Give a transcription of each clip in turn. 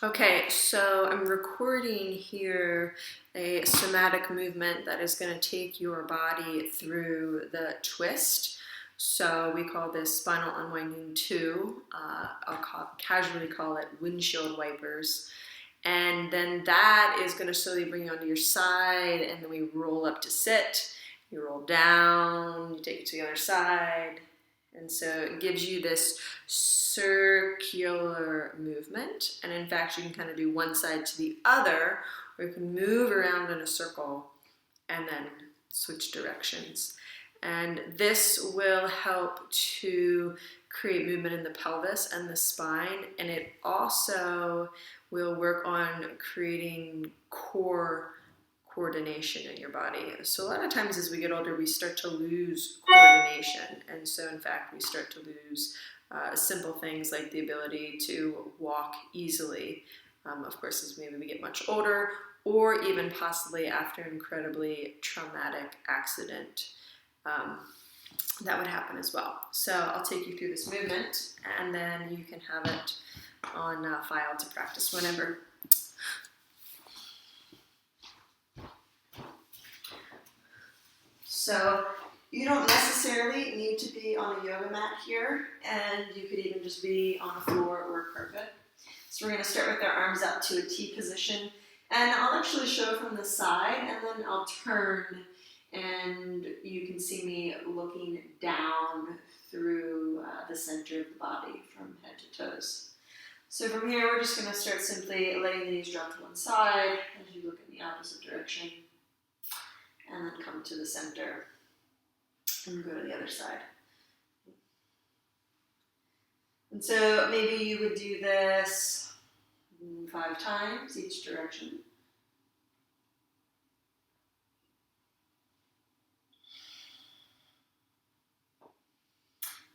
Okay, so I'm recording here a somatic movement that is going to take your body through the twist. So we call this spinal unwinding 2. Casually call it windshield wipers. And then that is going to slowly bring you onto your side, and then we roll up to sit. You roll down, you take it to the other side. And so it gives you this circular movement. And in fact, you can kind of do one side to the other, or you can move around in a circle and then switch directions. And this will help to create movement in the pelvis and the spine. And it also will work on creating core coordination in your body. So a lot of times as we get older, we start to lose coordination. And so in fact, we start to lose simple things like the ability to walk easily. Of course, as maybe we get much older, or even possibly after an incredibly traumatic accident, that would happen as well. So I'll take you through this movement, and then you can have it on file to practice whenever. So you don't necessarily need to be on a yoga mat here, and you could even just be on a floor or a carpet. So we're going to start with our arms up to a T position, and I'll actually show from the side, and then I'll turn, and you can see me looking down through the center of the body from head to toes. So from here, we're just going to start simply letting the knees drop to one side as you look in the opposite direction. And then come to the center and go to the other side. And so maybe you would do this 5 times each direction.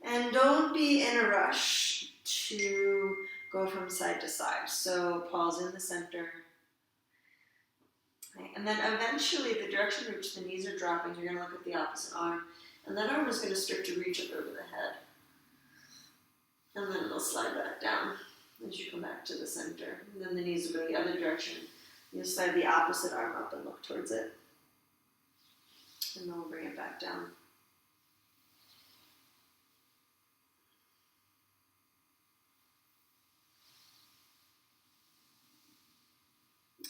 And don't be in a rush to go from side to side. So pause in the center. And then eventually, the direction in which the knees are dropping, you're going to look at the opposite arm. And that arm is going to start to reach up over the head. And then it'll slide back down as you come back to the center. And then the knees will go the other direction. You'll slide the opposite arm up and look towards it. And then we'll bring it back down.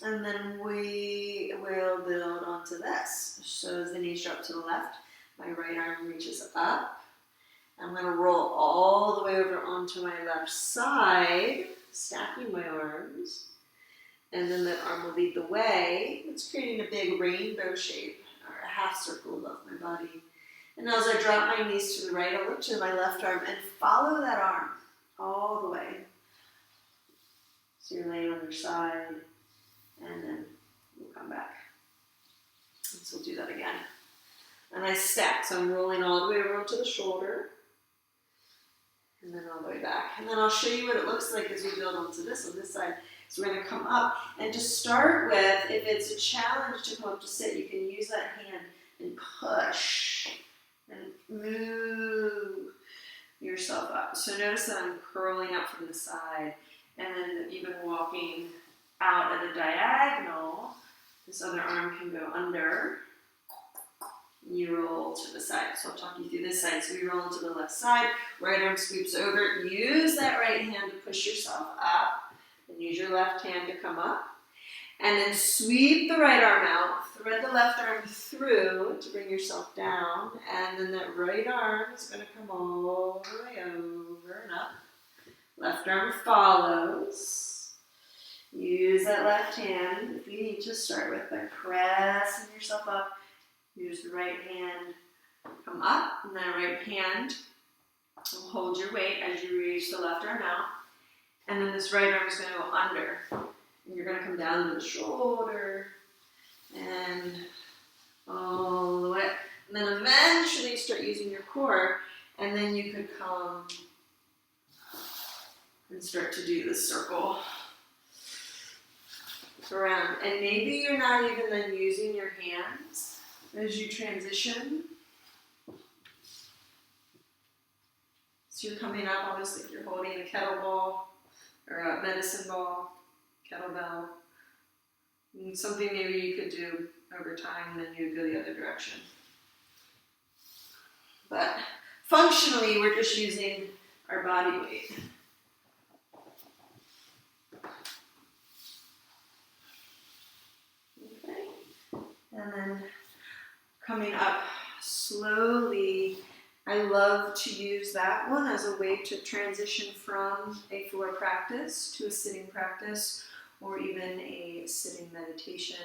And then we will build onto this. So as the knees drop to the left, my right arm reaches up. I'm going to roll all the way over onto my left side, stacking my arms. And then that arm will lead the way. It's creating a big rainbow shape, or a half circle above my body. And as I drop my knees to the right, I'll look to my left arm and follow that arm all the way. So you're laying on your side. And then we'll come back. And so we'll do that again. And I stack, so I'm rolling all the way over to the shoulder. And then all the way back. And then I'll show you what it looks like as we build onto this on this side. So we're going to come up. And to start with, if it's a challenge to come up to sit, you can use that hand and push. And move yourself up. So notice that I'm curling up from the side. And then even walking out at a diagonal, this other arm can go under. You roll to the side. So I'll talk you through this side. So we roll to the left side, right arm scoops over. Use that right hand to push yourself up. And use your left hand to come up. And then sweep the right arm out. Thread the left arm through to bring yourself down. And then that right arm is going to come all the way over and up. Left arm follows. Use that left hand, if you need to, start with by pressing yourself up. Use the right hand, come up, and then right hand will hold your weight as you reach the left arm out. And then this right arm is going to go under. And you're going to come down to the shoulder and all the way. And then eventually start using your core, and then you could come and start to do this circle around. And maybe you're not even then using your hands as you transition. So you're coming up almost like you're holding a kettlebell or a medicine ball. kettlebell. Something maybe you could do over time, and then you would go the other direction. But functionally, we're just using our body weight. Okay. And then coming up slowly. I love to use that one as a way to transition from a floor practice to a sitting practice, or even a sitting meditation.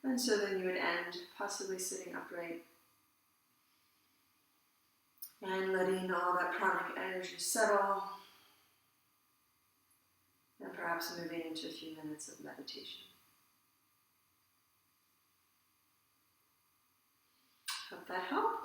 And so then you would end possibly sitting upright and letting all that pranic energy settle, and perhaps moving into a few minutes of meditation. Hope that helped.